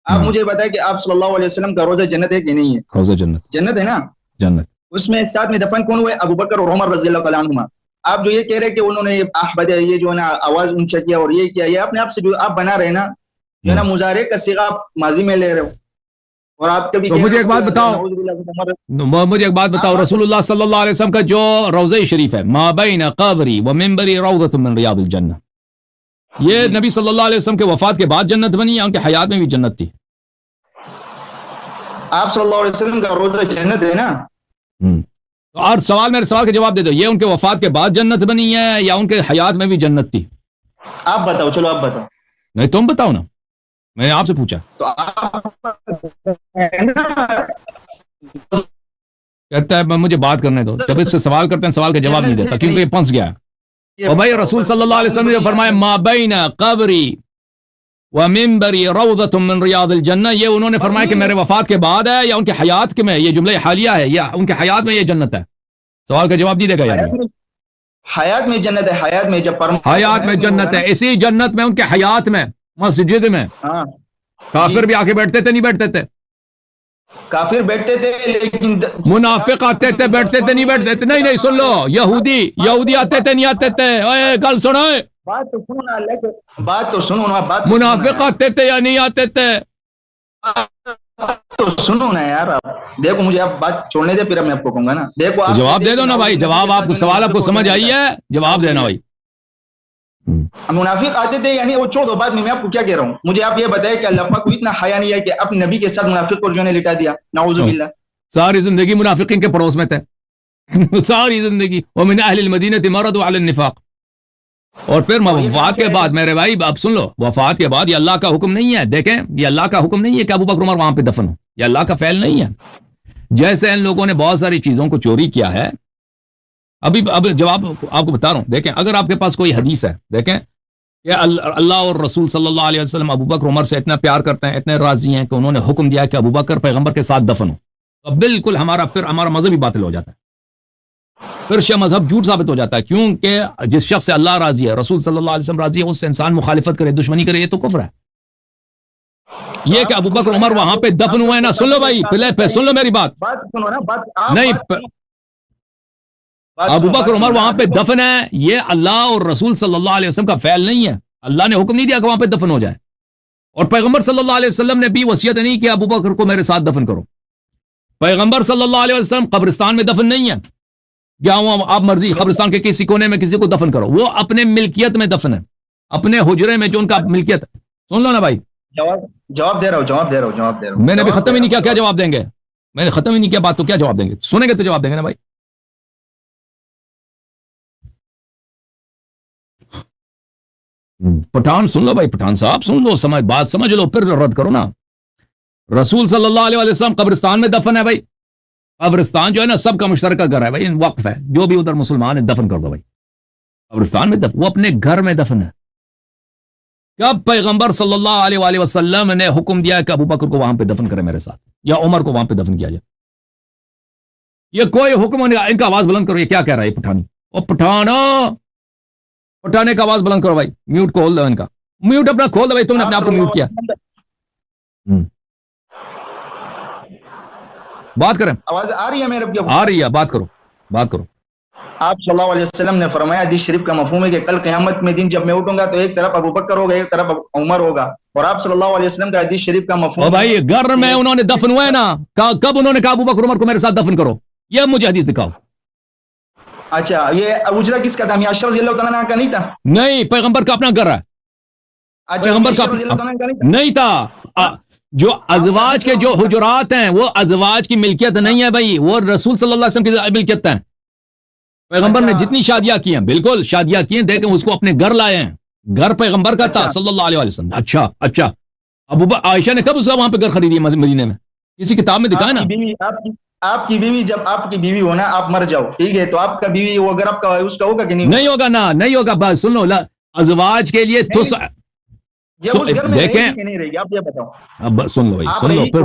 آپ مجھے بتائیں کہ آپ صلی اللہ علیہ وسلم کا روزہ جنت ہے کہ نہیں ہے؟ روزہ جنت، جنت ہے نا. جنت. اس میں ساتھ میں دفن کون ہوئے؟ ابو بکر اور عمر رضی اللہ تعالیٰ عنہما. آپ جو یہ کہہ رہے کہ انہوں نے یہ جو ہے نا آواز اونچا کیا اور یہ کیا، یہ اپنے آپ سے جو آپ بنا رہے نا جو ہے نا مضارع کا صیغہ آپ ماضی میں لے رہے ہو. اور آپ کبھی مجھے ایک بات بتاؤ، رسول اللہ صلی اللہ علیہ وسلم کا جو روضہ شریف ہے، ما بین قبری و منبری روضۃ من ریاض الجنہ، یہ نبی صلی اللہ علیہ وسلم کے وفات کے بعد جنت بنی یا ان کے حیات میں بھی جنت تھی؟ آپ صلی اللہ علیہ وسلم کا روزہ جنت ہے نا. اور میرے سوال کا جواب دے دو، یہ ان کے وفات کے بعد جنت بنی ہے یا ان کے حیات میں بھی جنت تھی؟ آپ بتاؤ، چلو آپ بتاؤ. نہیں تم بتاؤ نا، میں نے آپ سے پوچھا. تو کہتا ہے مجھے بات کرنے دو، جب اس سے سوال کرتے ہیں سوال کا جواب نہیں دیتا کیونکہ یہ پھنس گیا. اور بھائی رسول صلی اللہ علیہ وسلم نے فرمایا ما بین قبری و منبری روضۃ من ریاض الجنہ، یہ انہوں نے فرمایا کہ میرے وفات کے بعد ہے یا ان کے حیات کے میں، یہ جملہ حالیہ ہے یا ان کے حیات میں یہ جنت ہے؟ سوال کا جواب نہیں دے گا یار. حیات میں جنت ہے، حیات میں جب حیات میں جنت ہے، اسی جنت میں ان کے حیات میں مسجد میں کافر بھی آ کے بیٹھتے تھے نہیں بیٹھتے تھے؟ کافر بیٹھتے تھے لیکن منافق آتے تھے بیٹھتے تھے نہیں بیٹھتے تھے؟ نہیں سن لو، یہودی آتے تھے نہیں آتے تھے؟ اے گل سنو، بات تو سنو نا، بات تو سنو نا. منافق آتے تھے یا نہیں آتے تھے؟ تو سنو نا یار. آپ دیکھو، مجھے آپ بات چھوڑنے دے پھر میں آپ کو کہوں گا نا. دیکھو جواب دے دو نا بھائی، جواب آپ کو سوال آپ کو سمجھ آئی ہے، جواب دینا بھائی. منافق آتے تھے یعنی وہ چھوڑ دو، بعد میں آپ کو کیا کہہ رہا ہوں. مجھے آپ یہ بتائیں کہ اللہ پاک کو اتنا حیا نہیں ہے کہ اپنے نبی کے ساتھ منافق کو جو ہے لٹا دیا؟ نعوذ باللہ. ساری زندگی منافقین کے پڑوس میں تھے، ساری زندگی. ومن اہل المدینہ مردوا علی النفاق. اور پھر وفات کے بعد میرے بھائی اب سن لو، وفات کے بعد یہ اللہ کا حکم نہیں ہے. دیکھیں یہ اللہ کا حکم نہیں ہے کہ ابو بکر عمر وہاں پہ دفن ہو، یہ اللہ کا فعل نہیں ہے. جیسے ان لوگوں نے بہت ساری چیزوں کو چوری کیا ہے. اب جواب آپ کو بتا رہا ہوں. دیکھیں اگر آپ کے پاس کوئی حدیث ہے، دیکھیں کہ اللہ اور رسول صلی اللہ علیہ وسلم ابو بکر عمر سے اتنا پیار کرتے ہیں، اتنے راضی ہیں کہ انہوں نے حکم دیا کہ ابو بکر پیغمبر کے ساتھ دفن ہو، تو بالکل ہمارا مذہب ہی باطل ہو جاتا ہے، پھر شیعہ مذہب جھوٹ ثابت ہو جاتا ہے. کیونکہ جس شخص سے اللہ راضی ہے، رسول صلی اللہ علیہ وسلم راضی ہے، اس سے انسان مخالفت کرے، دشمنی کرے، یہ تو کفر ہے. یہ کہ ابو بکر عمر وہاں پہ دفن ہوئے نا، سن لو بھائی پہلے سن لو میری بات. نہیں، ابو بکر عمر وہاں پہ دفن ہے، یہ اللہ اور رسول صلی اللہ علیہ وسلم کا فعل نہیں ہے. اللہ نے حکم نہیں دیا کہ وہاں پہ دفن ہو جائے، اور پیغمبر صلی اللہ علیہ وسلم نے بھی وصیت نہیں کہ ابو بکر کو میرے ساتھ دفن کرو. پیغمبر صلی اللہ علیہ وسلم قبرستان میں دفن نہیں ہے، جہاں آپ مرضی قبرستان کے کسی کونے میں کسی کو دفن کرو، وہ اپنے ملکیت میں دفن ہے، اپنے حجرے میں جو ان کا ملکیت ہے. سن لو نا بھائی، جواب دے رہا ہوں. میں نے ابھی ختم ہی نہیں کیا، کیا جواب دیں گے؟ میں نے ختم ہی نہیں کیا بات، تو کیا جواب دیں گے؟ سنیں گے تو جواب دیں گے نا بھائی. پٹھان سن لو بھائی، پٹھان صاحب سن لو، بات سمجھ لو، پھر رد کرو نا. رسول صلی اللہ علیہ وسلم قبرستان میں دفن ہے بھائی. قبرستان جو ہے نا سب کا مشترکہ گھر ہے بھائی، وقف ہے، جو بھی ادھر مسلمان ہے دفن کر دو بھائی. قبرستان میں وہ اپنے گھر میں دفن ہے. کب پیغمبر صلی اللہ علیہ وآلہ وسلم نے حکم دیا کہ ابو بکر کو وہاں پہ دفن کرے میرے ساتھ، یا عمر کو وہاں پہ دفن کیا جائے؟ یہ کوئی حکم نہیں. ان کا آواز بلند کرو، یہ کیا کہہ رہا ہے پٹھانی؟ او پٹھانے کا آواز بلند کرو بھائی. میوٹ کھول دو ان کا، میوٹ اپنا کھول دو بھائی، تم نے اپنے آپ کو میوٹ کیا. بات کریں، آواز آ رہی ہے میرے؟ آ رہی ہے، بات کرو. آپ صلی اللہ علیہ وسلم نے فرمایا، حدیث شریف کا مفہوم ہے کہ کل قیامت میں دن جب میں اٹھوں گا تو ایک طرف ابو بکر ہوگا، ایک طرف عمر ہوگا. اور آپ صلی اللہ علیہ وسلم کا حدیث شریف کا مفہوم بھائی گھر میں انہوں نے دفن ہوئے نا، کب انہوں نے کہا ابو بکر عمر کو میرے ساتھ دفن کرو؟ یہ مجھے حدیث دکھاؤ. اچھا، یہ اجرا کس کا تھا؟ عائشہ رضی اللہ تعالیٰ عنہا کا نہیں تھا؟ نہیں، پیغمبر کا اپنا گھر ہے. پیغمبر کا نہیں تھا. جو ازواج کے جو حجرات ہیں وہ ازواج کی ملکیت نہیں ہے بھائی، وہ رسول صلی اللہ علیہ وسلم کی ملکیت ہیں. پیغمبر نے جتنی شادیاں کی ہیں، بالکل شادیاں کی ہیں، دیکھیں اس کو اپنے گھر لائے ہیں. گھر پیغمبر کا تھا صلی اللہ علیہ وسلم. اچھا عائشہ نے کب اس کا وہاں پہ گھر خریدی مدینے میں؟ کسی کتاب میں دکھا ہے نا. آپ کی بیوی، جب آپ کی بیوی ہو نا، آپ مر جاؤ ٹھیک ہے، تو آپ کا بیوی وہ اگر آپ کا اس کا ہوگا کہ نہیں؟ نہیں ہوگا نا، نہیں ہوگا. بس سن لو، ازواج کے لیے تو دیکھیں، آپ یہ بتاؤ. سن لو بھائی، سن لو، پھر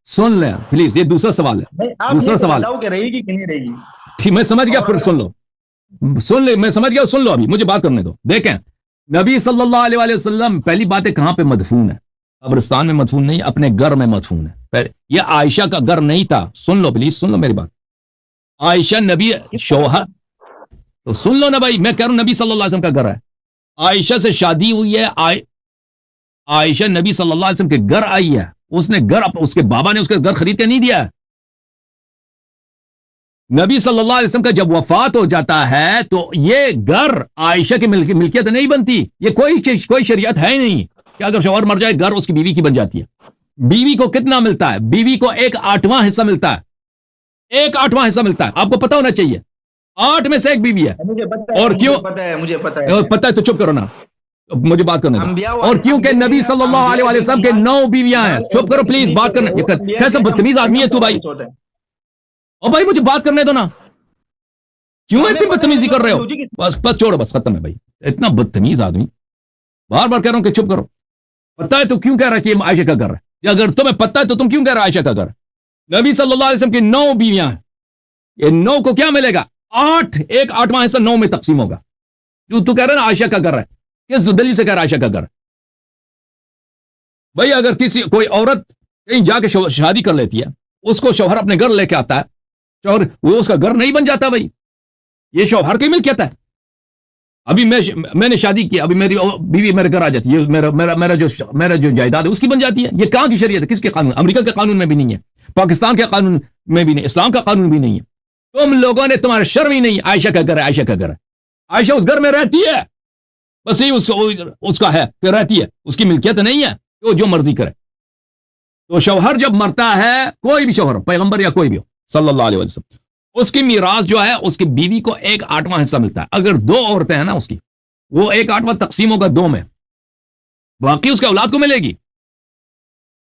سن لیں پلیز. یہ دوسرا سوال ہے، دوسرا سوال رہے گی کہ نہیں رہے گی. ٹھیک، میں سمجھ گیا، پھر سن لے، میں سمجھ گیا، سن لو، ابھی مجھے بات کرنے دو. دیکھیں نبی صلی اللہ علیہ وسلم پہلی بات ہے کہاں پہ مدفون ہے. قبرستان میں مدفون نہیں، اپنے گھر میں مدفون ہے. یہ عائشہ کا گھر نہیں تھا. سن لو پلیز، سن لو میری بات. عائشہ نبی شوہر، تو سن لو نا بھائی، میں کہہ رہا ہوں نبی صلی اللہ علیہ وسلم کا گھر ہے. عائشہ سے شادی ہوئی ہے، عائشہ نبی صلی اللہ علیہ وسلم کے گھر آئی ہے. اس نے گھر، اس کے بابا نے اس کے گھر خرید کے نہیں دیا ہے. نبی صلی اللہ علیہ وسلم کا جب وفات ہو جاتا ہے تو یہ گھر عائشہ کی ملکیت نہیں بنتی. یہ کوئی شریعت ہے ہی نہیں کہ اگر شوہر مر جائے گھر اس کی بیوی کی بن جاتی ہے. بیوی کو کتنا ملتا ہے؟ بیوی کو 1/8 حصہ ملتا ہے. 1/8 حصہ ملتا ہے. آپ کو پتا ہونا چاہیے. 8 میں سے 1 بیوی ہے. اور کیوں مجھے پتا ہے تو چپ کرو نا، مجھے بات کرنے دو. اور کیونکہ نبی صلی اللہ علیہ وسلم کے 9 بیویاں ہیں. چپ کرو پلیز، بات کرنا. کیسا بدتمیز آدمی ہے تو بھائی. اور بھائی مجھے بات کرنے دو نا، کیوں اتنی بدتمیزی کر رہے ہو؟ بس چھوڑو، بس ختم ہے بھائی. اتنا بدتمیز آدمی. بار بار کہہ رہا ہوں کہ چپ کرو. پتا ہے تو کیوں کہہ رہا ہے کہ عائشہ کا گھر ہے؟ اگر تمہیں پتا ہے تو تم کیوں کہہ رہا عائشہ کا گھر ہے؟ نبی صلی اللہ علیہ وسلم کی 9 بیویاں ہیں. یہ 9 کو کیا ملے گا؟ 1/8 حصہ 9 میں تقسیم ہوگا. جو تو کہہ رہا ہے نا عائشہ کا گھر ہے، کس دلیل سے کہہ رہا ہے عائشہ کا گھر ہے؟ بھائی اگر کوئی عورت کہیں جا کے شادی کر لیتی ہے، اس کو شوہر اپنے گھر لے کے آتا ہے، شوہر وہ اس کا گھر نہیں بن جاتا بھائی. یہ شوہر کی ملکیت ہے. ابھی میں نے شادی کی، ابھی میری بیوی میرے گھر آ جاتی ہے، میرا جو جائیداد ہے اس کی بن جاتی ہے. یہ کہاں کی شریعت ہے؟ کس کے قانون؟ امریکہ کے قانون میں بھی نہیں ہے، پاکستان کے قانون میں بھی نہیں، اسلام کا قانون بھی نہیں ہے. تم لوگوں نے، تمہارا شرم ہی نہیں. عائشہ کا گھر ہے، عائشہ کا گھر ہے. عائشہ اس گھر میں رہتی ہے، بس یہی اس کا ہے کہ رہتی ہے، اس کی ملکیت نہیں ہے کہ وہ جو مرضی کرے. تو شوہر جب مرتا ہے، کوئی بھی شوہر، پیغمبر یا کوئی بھی ہو صلی اللہ علیہ وسلم، اس کی میراث جو ہے اس کی بیوی کو 1/8 حصہ ملتا ہے. اگر 2 عورتیں ہیں نا اس کی، وہ 1/8 تقسیم ہوگا 2 میں، باقی اس کے اولاد کو ملے گی.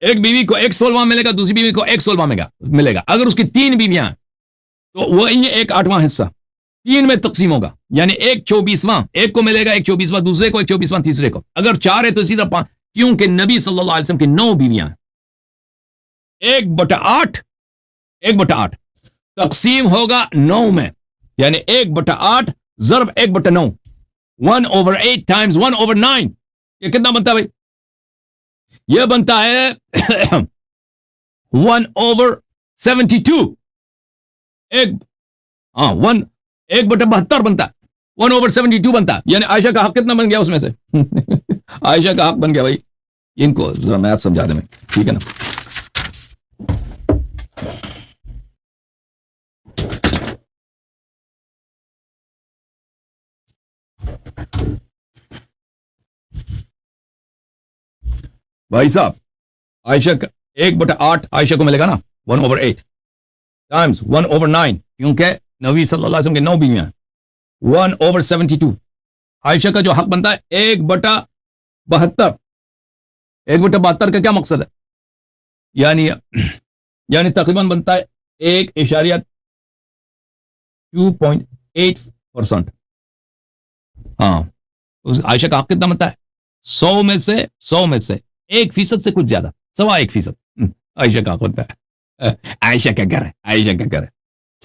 ایک بیوی کو 1/16 ملے گا، دوسری بیوی کو 1/16 ملے گا. اگر اس کی 3 بیویاں ہیں تو وہ 1/8 حصہ 3 میں تقسیم ہوگا، یعنی 1/24 ایک کو ملے گا، 1/24 دوسرے کو، 1/24 تیسرے کو. اگر 4 ہے تو اسی طرح 5، کیونکہ نبی صلی اللہ علیہ وسلم کی 9 بیویاں ہیں. 1/8 تقسیم ہوگا 9 میں، یعنی 1/8 ضرب 1/9، 1/8 ٹائمز 1/9. یہ کتنا بنتا ہے بھائی؟ یہ بنتا ہے 1/72. 1/72 بنتا ہے، 1/72 بنتا ہے. یعنی عائشہ کا حق کتنا بن گیا اس میں سے؟ عائشہ کا حق بن گیا بھائی. ان کو ذرا میں سمجھا دیں، ٹھیک ہے نا؟ بھائی صاحب، عائشہ کا 1/8 عائشہ کو ملے گا نا، 1/8 ٹائمز 1/9، کیونکہ نبی صلی اللہ علیہ وسلم کے 9 بیویاں ہیں. 1/72 عائشہ کا جو حق بنتا ہے 1/72. 1/72 کا کیا مقصد ہے؟ یعنی تقریباً بنتا ہے 1.2.8%. ہاں، عائشہ کا حق کتنا بنتا ہے؟ 100 میں سے 1% سے کچھ زیادہ، 1.25% عائشہ کا حق بنتا ہے. عائشہ کا گھر ہے، عائشہ کا گھر ہے.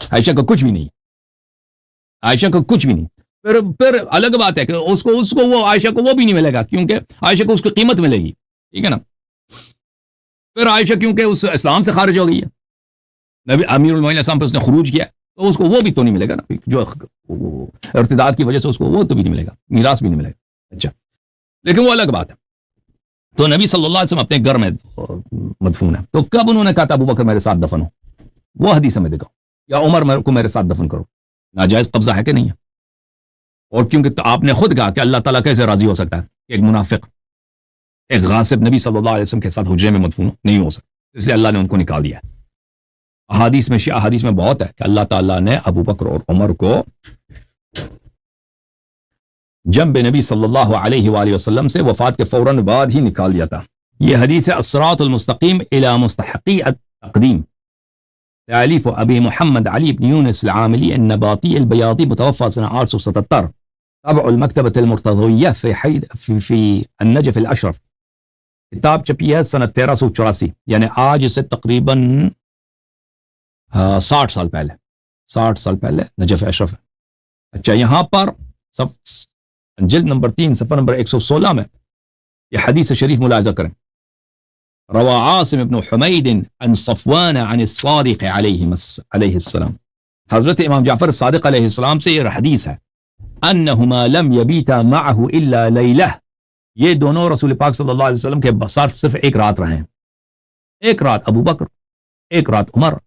عائشہ کا کچھ بھی نہیں، عائشہ کا کچھ بھی نہیں. پھر الگ بات ہے کہ اس کو وہ عائشہ کو وہ بھی نہیں ملے گا، کیونکہ عائشہ کو اس کی قیمت ملے گی، ٹھیک ہے نا؟ پھر عائشہ کیونکہ اس اسلام سے خارج ہو گئی ہے، نبی امیر المومنین اسلام پہ اس نے خروج کیا، تو اس کو وہ بھی تو نہیں ملے گا نا، جو ارتداد کی وجہ سے اس کو وہ تو بھی نہیں ملے گا، میراث بھی نہیں ملے گا. اچھا، لیکن وہ الگ بات ہے. تو نبی صلی اللہ علیہ وسلم اپنے گھر میں مدفون ہے. تو کب انہوں نے کہا تھا ابوبکر میرے ساتھ دفن ہو؟ وہ حدیث میں دکھاؤ، یا عمر کو میرے ساتھ دفن کرو. ناجائز قبضہ ہے کہ نہیں ہے؟ اور کیونکہ تو آپ نے خود کہا کہ اللہ تعالیٰ کیسے راضی ہو سکتا ہے کہ ایک منافق، ایک غاصب نبی صلی اللہ علیہ وسلم کے ساتھ حجرے میں مدفون نہیں ہو سکتا، اس لیے اللہ نے ان کو نکال دیا. احادیث میں بہت ہے کہ اللہ تعالیٰ نے ابوبکر اور عمر کو جنب نبی صلی اللہ علیہ وآلہ وسلم سے وفات کے فوراً بعد ہی نکال دیا تھا. یہ حدیث ہے الصراط المستقیم الى مستحقی التقدیم، تألیف ابی محمد علی بن یونس العاملی النباطی البیاضی، متوفى سنة 877، طبع المکتبۃ المرتضویہ فی النجف الاشرف. کتاب چھپی ہے سنہ 1384، یعنی آج سے تقریباً 60 سال پہلے نجف اشرف ہے. اچھا، یہاں پر جلد نمبر 3 صفحہ نمبر 116 میں یہ حدیث شریف ملاحظہ کریں. روا عاصم بن حمید عن صفوان عن الصادق علیہ السلام. حضرت امام جعفر صادق علیہ السلام سے یہ حدیث ہے انہما لم یبیتا معه الا لیلہ، یہ دونوں رسول پاک صلی اللہ علیہ وسلم کے صرف ایک رات رہے ہیں. ایک رات ابو بکر، ایک رات عمر.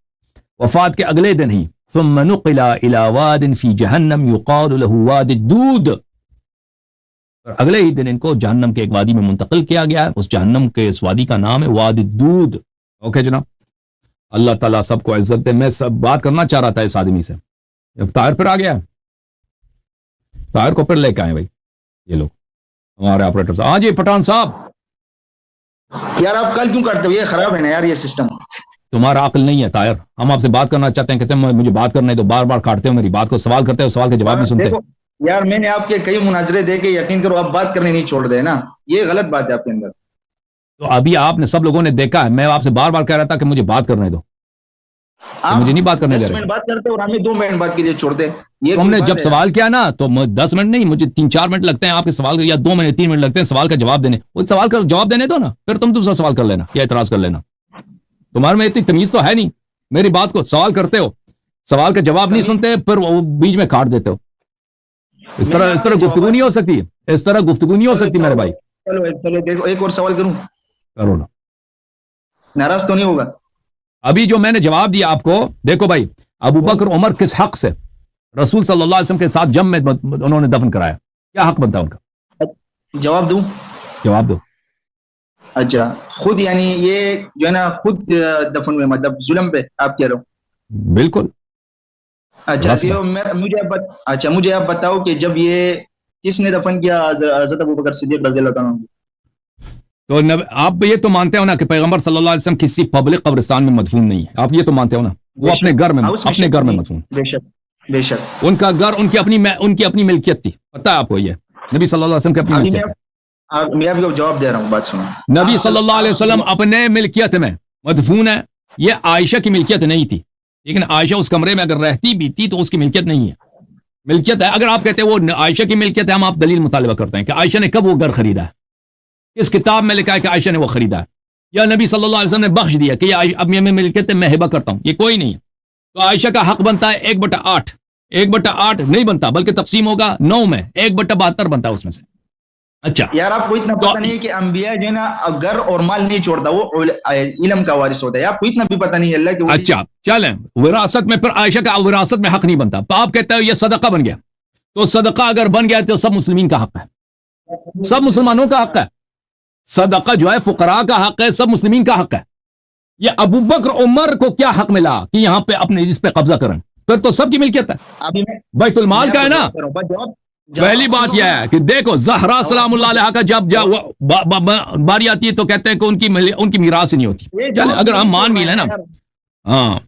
وفات کے اگلے دن ہی ثم نقل الى واد فی جہنم یقال له واد الدود، اور اگلے ہی دن ان کو جہنم کے ایک وادی میں منتقل کیا گیا. اس جہنم کے اس وادی کا نام ہے واد الدود. اوکے جناب، اللہ تعالیٰ سب کو عزت دے. میں سب بات کرنا چاہ رہا تھا اس آدمی سے. اب طاہر پھر آ گیا، طاہر کو پھر لے کے آئے بھائی یہ لوگ ہمارے آپریٹر صاحب. ہاں جی پٹھان صاحب. یار آپ کل کیوں کرتے ہو؟ یہ خراب ہے نا یار یہ سسٹم. تمہارا عقل نہیں ہے طاہر. ہم آپ سے بات کرنا چاہتے ہیں کہ تم مجھے بات کرنے دو، بار بار کاٹتے ہو میری بات کو، سوال کرتے ہو سوال کے جواب نہیں سنتے. یار میں نے آپ کے کئی مناظرے دے کے یقین کرو آپ بات کرنے نہیں چھوڑ دے نا، یہ غلط بات ہے آپ کے اندر. تو ابھی آپ نے سب لوگوں نے دیکھا ہے، میں آپ سے بار بار کہہ رہا تھا کہ مجھے بات کرنے دو، مجھے نہیں بات کرنے دے رہے. 10 منٹ بات کرتے اور ہمیں 2 منٹ بات کے لیے چھوڑ دے. تم نے جب سوال کیا نا تو 10 منٹ نہیں، مجھے 3-4 منٹ لگتے ہیں آپ کے سوال یا 2 منٹ 3 منٹ لگتے ہیں سوال کا جواب دینے. وہ سوال کا جواب دینے دو نا، پھر تم دوسرا سوال کر لینا یا اعتراض کر لینا. تمہارے میں اتنی تمیز تو ہے نہیں. میری بات کو سوال کرتے ہو، سوال کا جواب نہیں سنتے، پھر وہ بیچ میں کاٹ دیتے ہو. اس طرح گفتگو نہیں ہو سکتی، اس طرح گفتگو نہیں ہو سکتی میرے بھائی. چلو دیکھو ایک اور سوال کروں، کرو نا. ناراض تو نہیں ہوگا؟ ابھی جو میں نے جواب دیا آپ کو، دیکھو بھائی ابو بکر عمر کس حق سے رسول صلی اللہ علیہ وسلم کے ساتھ جم میں انہوں نے دفن کرایا؟ کیا حق بنتا ہے ان کا؟ جواب دوں؟ جواب دو. اچھا خود یعنی یہ جو ہے نا خود دفن ہوئے، مطلب ظلم پہ آپ کہہ رہے ہو؟ بالکل. اچھا مجھے آپ بتاؤ کہ جب یہ کس نے دفن کیا حضرت ابو بکر صدیق رضی اللہ تعالیٰ عنہ؟ تو آپ یہ تو مانتے ہو نا کہ پیغمبر صلی اللہ علیہ وسلم کسی پبلک قبرستان میں مدفون نہیں ہے؟ آپ یہ تو مانتے ہو نا؟ وہ اپنے گھر میں مدفون. بے شک ان کا گھر ان کی اپنی ملکیت تھی. پتہ ہے آپ کو یہ نبی صلی اللہ علیہ وسلم کی اپنی ملکیت ہے. میں آپ کو جواب دے رہا ہوں، بات سنو. نبی صلی اللہ علیہ وسلم اپنے ملکیت میں مدفون ہے. یہ عائشہ کی ملکیت نہیں تھی، لیکن عائشہ اس کمرے میں اگر رہتی بھی تھی تو اس کی ملکیت نہیں ہے. ملکیت ہے اگر آپ کہتے ہیں وہ عائشہ کی ملکیت ہے، ہم آپ دلیل مطالبہ کرتے ہیں کہ عائشہ نے کب وہ گھر خریدا ہے، اس کتاب میں لکھا ہے کہ عائشہ نے وہ خریدا ہے، یا نبی صلی اللہ علیہ وسلم نے بخش دیا کہ یہ اب میں ملکیت میں ہبہ کرتا ہوں. یہ کوئی نہیں ہے. تو عائشہ کا حق بنتا ہے 1/8. 1/8 نہیں بنتا بلکہ تقسیم ہوگا 9 میں، 1/72 بنتا ہے اس میں سے. اچھا یار آپ کو اتنا پتہ نہیں ہے کہ انبیاء جو ہے نا گھر اور مال نہیں چھوڑتا، وہ علم کا وارث ہوتا ہے. آپ کو اتنا بھی پتہ نہیں ہے اللہ کے. اچھا چلیں وراثت میں، پھر عائشہ کا وراثت میں حق نہیں بنتا. تو آپ کہتے ہو یہ صدقہ بن گیا، تو صدقہ اگر بن گیا تو سب مسلمین کا حق ہے، سب مسلمانوں کا حق ہے. صدقہ جو ہے فقراء کا حق ہے، سب مسلمین کا حق ہے. یہ ابو بکر عمر کو کیا حق ملا کہ یہاں پہ اپنے اس پہ قبضہ کریں؟ پھر تو سب کی ملکیت ہے، بیت المال کا ہے نا. پہلی بات یہ ہے کہ دیکھو زہرا سلام اللہ علیہ کا جب باری آتی ہے تو کہتے ہیں کہ ان کی میراث نہیں ہوتی. چلے اگر ہم مان بھی لیں نا. ہاں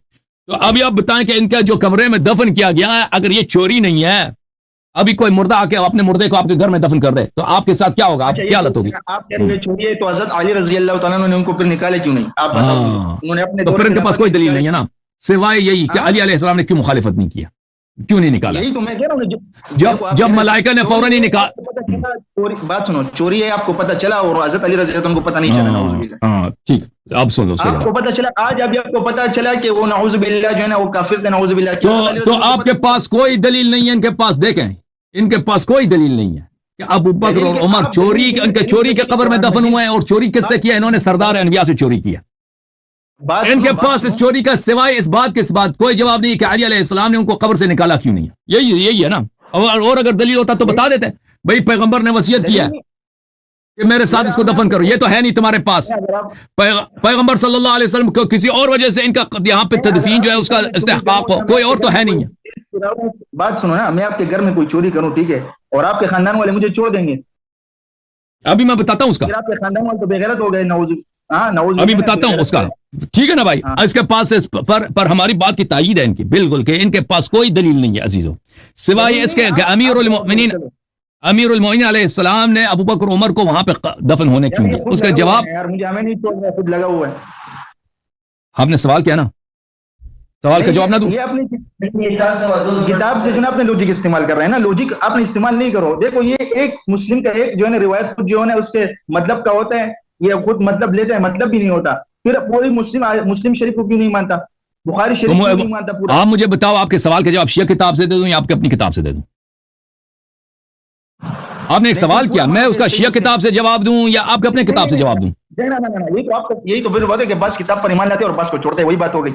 تو ابھی آپ بتائیں کہ ان کا جو کمرے میں دفن کیا گیا ہے اگر یہ چوری نہیں ہے، ابھی کوئی مردہ آ کے اپنے مردے کو آپ کے گھر میں دفن کر دے تو آپ کے ساتھ کیا ہوگا؟ آپ کیا حالت ہوگی؟ آپ کہہ رہے چوری ہے تو حضرت علی رضی اللہ تعالیٰ نے ان کو پھر نکالے کیوں نہیں؟ آپ بتاؤ. تو پھر ان کے پاس کوئی دلیل نہیں ہے نا سوائے یہی کہ علی علیہ السلام نے کیوں مخالفت نہیں کیا، کیوں نہیں نکالا؟ یہی تو میں کہہ رہا ہوں، جب ملائکہ نے فوراً ہی نکالا. بات سنو، چوری ہے آپ کو پتہ چلا اور حضرت علی رضی اللہ عنہ کو پتہ نہیں چلا. ہاں ٹھیک اب سن لو. آپ کو پتہ چلا آج ابھی آپ کو پتہ چلا کہ وہ نعوذ باللہ جو ہے نا وہ کافر تھے، نعوذ باللہ. تو آپ کے پاس کوئی دلیل نہیں ہے. ان کے پاس دیکھیں ان کے پاس کوئی دلیل نہیں ہے کہ ابو بکر اور عمر چوری کے قبر میں دفن ہوئے ہیں. اور چوری کس سے کیا؟ انہوں نے سردار انبیاء سے چوری کیا. ان کے پاس اس چوری کا سوائے اس بات کے بعد کوئی جواب نہیں کہ علی علیہ السلام نے ان کو قبر سے نکالا کیوں نہیں ہے. یہی ہے نا. اور اگر دلیل ہوتا تو بتا دیتے بھائی پیغمبر نے وصیت کیا ہے کہ میرے ساتھ اس کو دفن کرو. یہ تو ہے نہیں تمہارے پاس. پیغمبر صلی اللہ علیہ وسلم کو کسی اور وجہ سے ان کا یہاں پہ تدفین جو ہے اس کا استحقاق ہو، کوئی اور تو ہے نہیں ہے. بات سنو نا، میں آپ کے گھر میں کوئی چوری کروں ٹھیک ہے اور آپ کے خاندان والے مجھے چھوڑ دیں گے؟ ابھی میں بتاتا ہوں اس کا. آپ کے خاندان والے تو بے غیرت ہو گئے. نعوذ ابھی بتاتا ہوں اس کا. ٹھیک ہے نا بھائی. اس کے پاس پر ہماری بات کی تائید ہے ان کی بالکل کہ ان کے پاس کوئی دلیل نہیں ہے عزیزوں سوائے اس کے کہ امیر المؤمنین علیہ السلام نے ابو بکر عمر کو وہاں پہ دفن ہونے کیوں دیا. اس کا جواب ہمیں نہیں چھوڑ رہا، خود لگا ہوا ہے. آپ نے سوال کیا نا، سوال کا جواب نہ دوں. یہ اپنی کتاب سے جو نا اپنے لوجک استعمال کر رہے ہیں نا، لوجک آپ نے استعمال نہیں کرو. دیکھو یہ ایک مسلم کا ایک جو ہے نا روایت جو ہے نا اس کے مطلب کا ہوتا ہے یہ خود مطلب لیتے ہیں, مطلب بھی نہیں ہوتا. پھر وہی مسلم شریف کو کیوں نہیں مانتا, بخاری شریف کو نہیں مانتا پورا؟ آپ مجھے بتاؤ آپ کے سوال کے جواب شیعہ کتاب سے دے دوں یا آپ کی اپنی کتاب سے دے دوں؟ آپ نے ایک سوال کیا, میں اس کا شیعہ کتاب سے جواب دوں یا آپ کے اپنے کتاب سے جواب دوں؟ یہی تو پھر بات ہے کہ بس کتاب پر ایمان لاتے اور بس کو چھوڑتے, وہی بات ہو گئی.